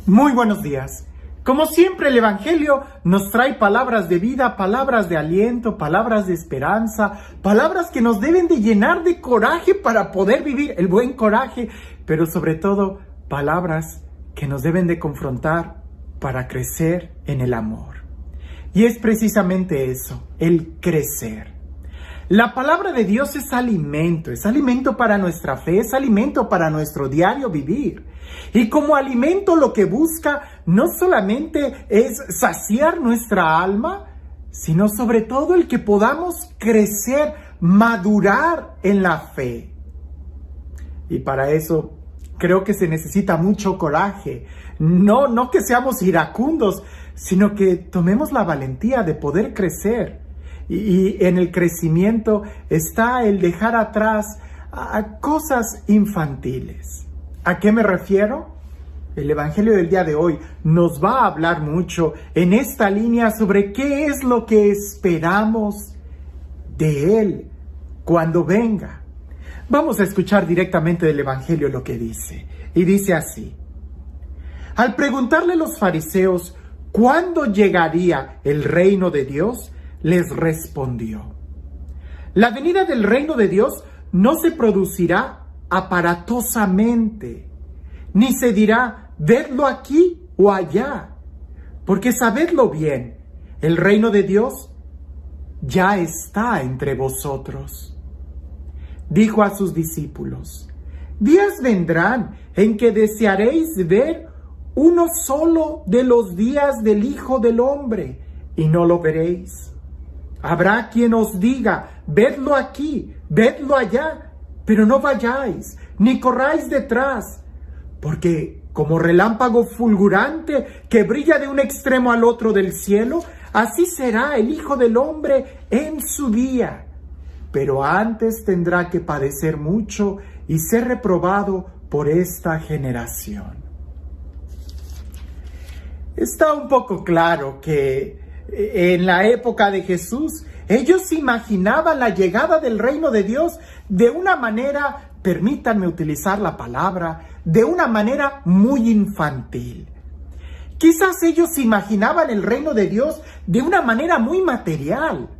Muy buenos días. Como siempre, el Evangelio nos trae palabras de vida, palabras de aliento, palabras de esperanza, palabras que nos deben de llenar de coraje para poder vivir el buen coraje, pero sobre todo, palabras que nos deben de confrontar para crecer en el amor. Y es precisamente eso, el crecer. La palabra de Dios es alimento para nuestra fe, es alimento para nuestro diario vivir. Y como alimento lo que busca no solamente es saciar nuestra alma, sino sobre todo el que podamos crecer, madurar en la fe. Y para eso creo que se necesita mucho coraje. No que seamos iracundos, sino que tomemos la valentía de poder crecer. Y en el crecimiento está el dejar atrás a cosas infantiles. ¿A qué me refiero? El Evangelio del día de hoy nos va a hablar mucho en esta línea sobre qué es lo que esperamos de Él cuando venga. Vamos a escuchar directamente del Evangelio lo que dice. Y dice así: al preguntarle los fariseos cuándo llegaría el reino de Dios, les respondió: la venida del reino de Dios no se producirá aparatosamente, ni se dirá, vedlo aquí o allá, porque sabedlo bien, el reino de Dios ya está entre vosotros. Dijo a sus discípulos: días vendrán en que desearéis ver uno solo de los días del Hijo del Hombre, y no lo veréis. Habrá quien os diga, vedlo aquí, vedlo allá, pero no vayáis, ni corráis detrás, porque como relámpago fulgurante que brilla de un extremo al otro del cielo, así será el Hijo del Hombre en su día. Pero antes tendrá que padecer mucho y ser reprobado por esta generación. Está un poco claro que en la época de Jesús, ellos imaginaban la llegada del reino de Dios de una manera, permítanme utilizar la palabra, de una manera muy infantil. Quizás ellos imaginaban el reino de Dios de una manera muy material.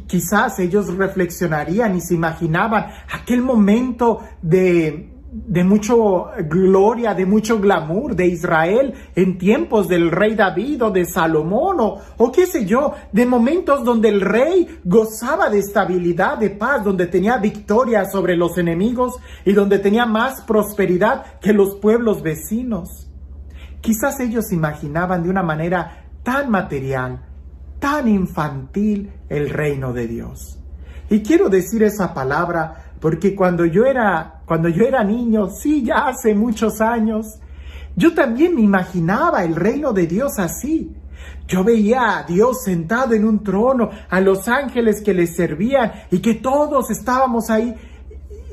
Quizás ellos reflexionarían y se imaginaban aquel momento de mucho gloria, de mucho glamour de Israel en tiempos del rey David o de Salomón o qué sé yo, de momentos donde el rey gozaba de estabilidad, de paz, donde tenía victoria sobre los enemigos y donde tenía más prosperidad que los pueblos vecinos. Quizás ellos imaginaban de una manera tan material, tan infantil el reino de Dios. Y quiero decir esa palabra porque cuando yo era niño, sí, ya hace muchos años, yo también me imaginaba el reino de Dios así. Yo veía a Dios sentado en un trono, a los ángeles que le servían y que todos estábamos ahí.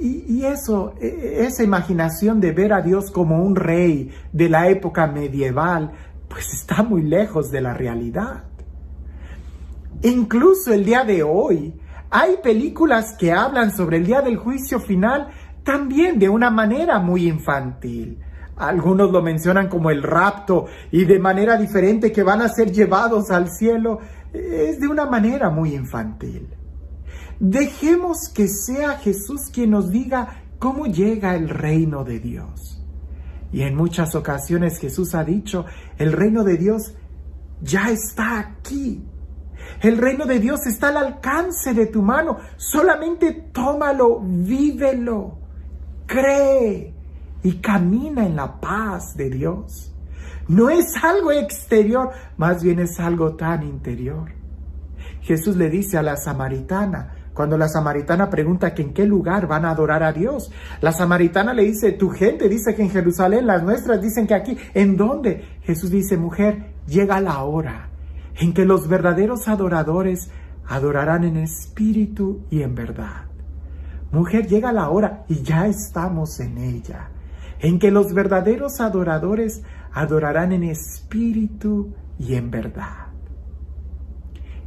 Y esa imaginación de ver a Dios como un rey de la época medieval, pues está muy lejos de la realidad. Incluso el día de hoy, hay películas que hablan sobre el día del juicio final también de una manera muy infantil. Algunos lo mencionan como el rapto y de manera diferente que van a ser llevados al cielo. Es de una manera muy infantil. Dejemos que sea Jesús quien nos diga cómo llega el reino de Dios. Y en muchas ocasiones Jesús ha dicho, el reino de Dios ya está aquí. El reino de Dios está al alcance de tu mano. Solamente tómalo, vívelo, cree y camina en la paz de Dios. No es algo exterior, más bien es algo tan interior. Jesús le dice a la samaritana, cuando la samaritana pregunta que en qué lugar van a adorar a Dios, la samaritana le dice, tu gente dice que en Jerusalén, las nuestras dicen que aquí. ¿En dónde? Jesús dice, mujer, llega la hora en que los verdaderos adoradores adorarán en espíritu y en verdad. Mujer, llega la hora, y ya estamos en ella, en que los verdaderos adoradores adorarán en espíritu y en verdad.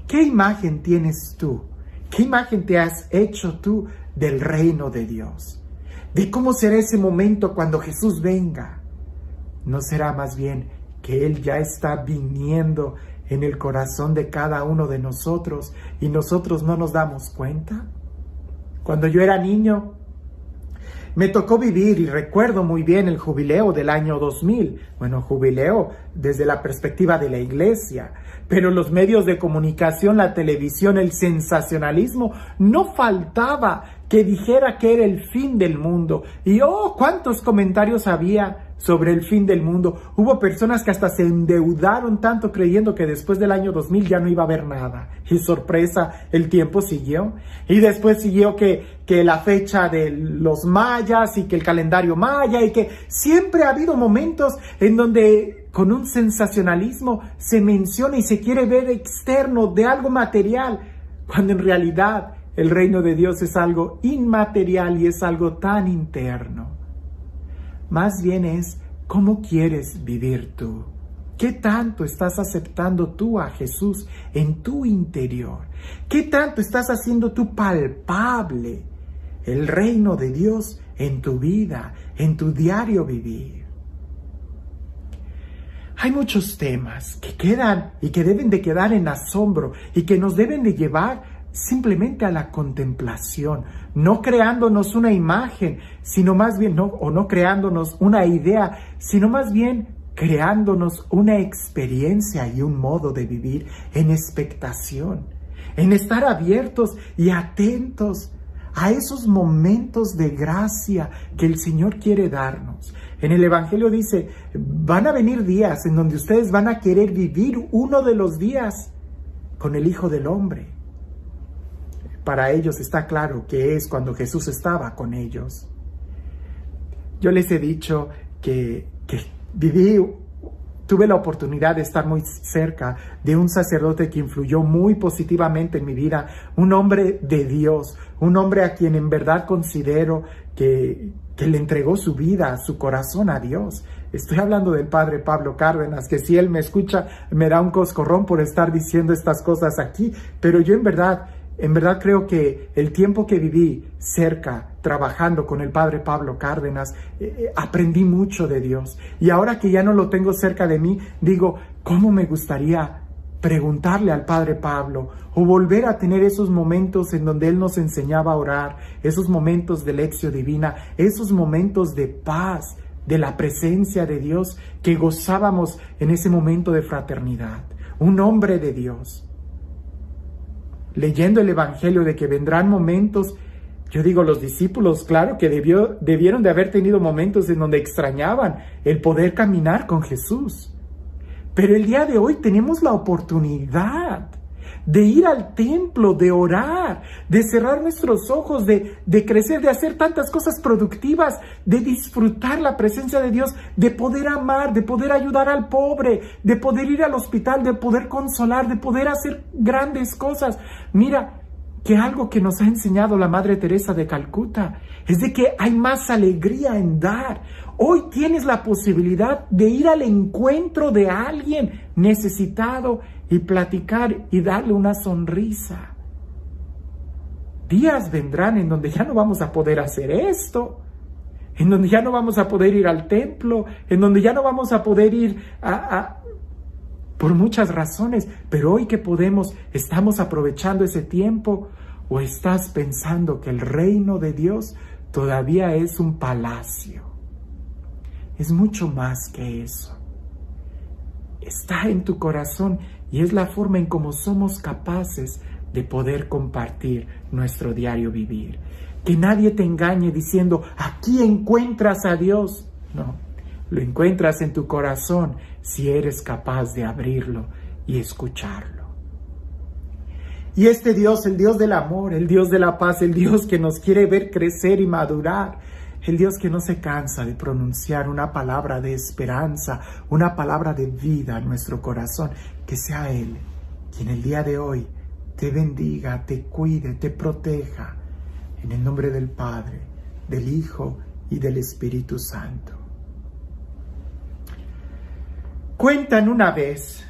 ¿Qué imagen tienes tú? ¿Qué imagen te has hecho tú del reino de Dios? De cómo será ese momento cuando Jesús venga. ¿No será más bien que Él ya está viniendo en el corazón de cada uno de nosotros y nosotros no nos damos cuenta? Cuando yo era niño, me tocó vivir y recuerdo muy bien el jubileo del año 2000. Bueno, jubileo desde la perspectiva de la iglesia, pero los medios de comunicación, la televisión, el sensacionalismo, no faltaba que dijera que era el fin del mundo. Y cuántos comentarios había sobre el fin del mundo. Hubo personas que hasta se endeudaron tanto creyendo que después del año 2000 ya no iba a haber nada. Y sorpresa, el tiempo siguió. Y después siguió que la fecha de los mayas y que el calendario maya y que siempre ha habido momentos en donde con un sensacionalismo se menciona y se quiere ver externo de algo material, cuando en realidad el reino de Dios es algo inmaterial y es algo tan interno. Más bien es cómo quieres vivir tú. ¿Qué tanto estás aceptando tú a Jesús en tu interior? ¿Qué tanto estás haciendo tú palpable el reino de Dios en tu vida, en tu diario vivir? Hay muchos temas que quedan y que deben de quedar en asombro y que nos deben de llevar simplemente a la contemplación, no creándonos una imagen, sino más bien, no creándonos una idea, sino más bien creándonos una experiencia y un modo de vivir en expectación, en estar abiertos y atentos a esos momentos de gracia que el Señor quiere darnos. En el Evangelio dice, van a venir días en donde ustedes van a querer vivir uno de los días con el Hijo del Hombre. Para ellos está claro que es cuando Jesús estaba con ellos. Yo les he dicho que tuve la oportunidad de estar muy cerca de un sacerdote que influyó muy positivamente en mi vida, un hombre de Dios, un hombre a quien en verdad considero que le entregó su vida, su corazón a Dios. Estoy hablando del padre Pablo Cárdenas, que si él me escucha me da un coscorrón por estar diciendo estas cosas aquí, pero yo en verdad creo que el tiempo que viví cerca, trabajando con el padre Pablo Cárdenas, aprendí mucho de Dios. Y ahora que ya no lo tengo cerca de mí, digo, ¿cómo me gustaría preguntarle al padre Pablo o volver a tener esos momentos en donde él nos enseñaba a orar, esos momentos de lección divina, esos momentos de paz, de la presencia de Dios que gozábamos en ese momento de fraternidad? Un hombre de Dios, leyendo el Evangelio de que vendrán momentos, yo digo, los discípulos, claro que debieron de haber tenido momentos en donde extrañaban el poder caminar con Jesús. Pero el día de hoy tenemos la oportunidad de ir al templo, de orar, de cerrar nuestros ojos, de crecer, de hacer tantas cosas productivas, de disfrutar la presencia de Dios, de poder amar, de poder ayudar al pobre, de poder ir al hospital, de poder consolar, de poder hacer grandes cosas. Mira, que algo que nos ha enseñado la Madre Teresa de Calcuta es de que hay más alegría en dar. Hoy tienes la posibilidad de ir al encuentro de alguien necesitado y platicar y darle una sonrisa. Días vendrán en donde ya no vamos a poder hacer esto, en donde ya no vamos a poder ir al templo, en donde ya no vamos a poder ir por muchas razones, pero hoy que podemos, ¿estamos aprovechando ese tiempo? ¿O estás pensando que el reino de Dios todavía es un palacio? Es mucho más que eso. Está en tu corazón y es la forma en cómo somos capaces de poder compartir nuestro diario vivir. Que nadie te engañe diciendo, aquí encuentras a Dios. No, lo encuentras en tu corazón si eres capaz de abrirlo y escucharlo. Y este Dios, el Dios del amor, el Dios de la paz, el Dios que nos quiere ver crecer y madurar, el Dios que no se cansa de pronunciar una palabra de esperanza, una palabra de vida en nuestro corazón, que sea Él quien el día de hoy te bendiga, te cuide, te proteja, en el nombre del Padre, del Hijo y del Espíritu Santo. Cuentan una vez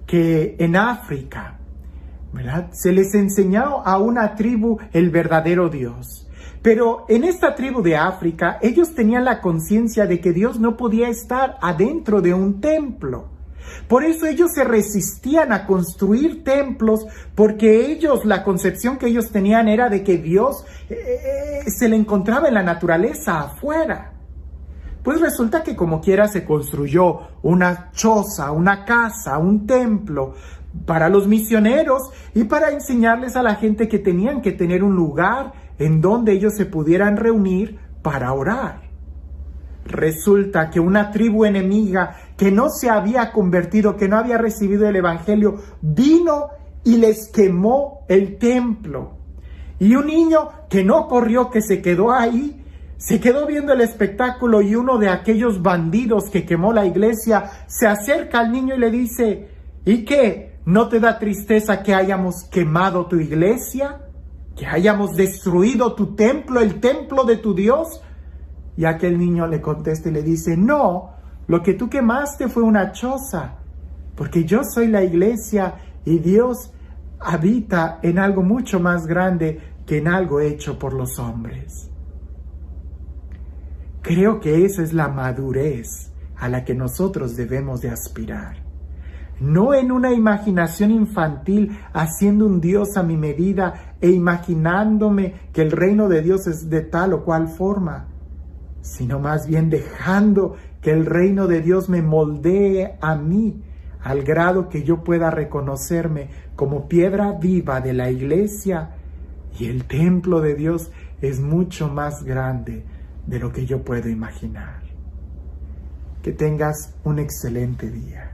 que en África, ¿verdad?, se les enseñó a una tribu el verdadero Dios. Pero en esta tribu de África, ellos tenían la conciencia de que Dios no podía estar adentro de un templo. Por eso ellos se resistían a construir templos, porque ellos, la concepción que ellos tenían era de que Dios se le encontraba en la naturaleza afuera. Pues resulta que como quiera se construyó una choza, una casa, un templo para los misioneros y para enseñarles a la gente que tenían que tener un lugar en donde ellos se pudieran reunir para orar. Resulta que una tribu enemiga que no se había convertido, que no había recibido el evangelio, vino y les quemó el templo. Y un niño que no corrió, que se quedó ahí, se quedó viendo el espectáculo, y uno de aquellos bandidos que quemó la iglesia se acerca al niño y le dice: ¿y qué? ¿No te da tristeza que hayamos quemado tu iglesia? ¿Que hayamos destruido tu templo, el templo de tu Dios? Y aquel niño le contesta y le dice: no, lo que tú quemaste fue una choza, porque yo soy la iglesia y Dios habita en algo mucho más grande que en algo hecho por los hombres. Creo que esa es la madurez a la que nosotros debemos de aspirar. No en una imaginación infantil, haciendo un Dios a mi medida e imaginándome que el reino de Dios es de tal o cual forma, sino más bien dejando que el reino de Dios me moldee a mí, al grado que yo pueda reconocerme como piedra viva de la iglesia, y el templo de Dios es mucho más grande de lo que yo puedo imaginar. Que tengas un excelente día.